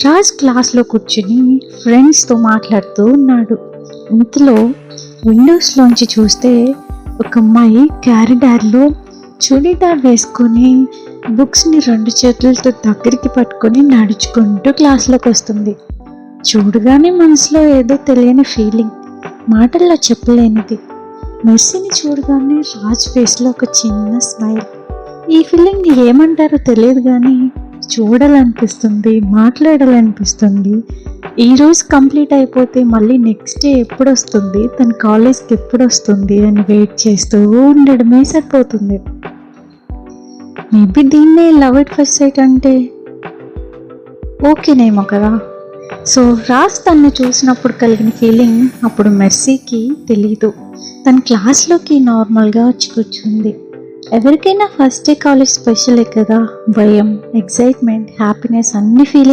రాజ్ క్లాస్లో కూర్చుని ఫ్రెండ్స్తో మాట్లాడుతూ ఉన్నాడు. ఇంతలో విండోస్లోంచి చూస్తే ఒక అమ్మాయి క్యారిడార్లో చుడీదార్ వేసుకొని బుక్స్ని 2 చేతులతో దగ్గరికి పట్టుకొని నడుచుకుంటూ క్లాస్లోకి వస్తుంది. చూడగానే మనసులో ఏదో తెలియని ఫీలింగ్, మాటల్లో చెప్పలేనిది. మెర్సీని చూడగానే రాజ్ ఫేస్లో ఒక చిన్న స్మైల్. ఈ ఫీలింగ్ని ఏమంటారో తెలియదు కానీ చూడాలనిపిస్తుంది, మాట్లాడాలనిపిస్తుంది. ఈరోజు కంప్లీట్ అయిపోతే మళ్ళీ నెక్స్ట్ డే ఎప్పుడు వస్తుంది, తన కాలేజ్కి ఎప్పుడు వస్తుంది అని వెయిట్ చేస్తూ ఉండడమే సరిపోతుంది. మేబీ దీన్నే లవ్ ఎట్ ఫస్ట్ సైట్ అంటే ఓకేనేమో కదా. సో రాజ్ తనని చూసినప్పుడు కలిగిన ఫీలింగ్ అప్పుడు మెర్సీకి తెలీదు. తన క్లాస్లోకి నార్మల్గా వచ్చి కూర్చుంది. ఎవరికైనా ఫస్ట్ డే కాలేజ్ స్పెషలే కదా. భయం, ఎక్సైట్మెంట్, హ్యాపీనెస్ అన్ని ఫీలింగ్స్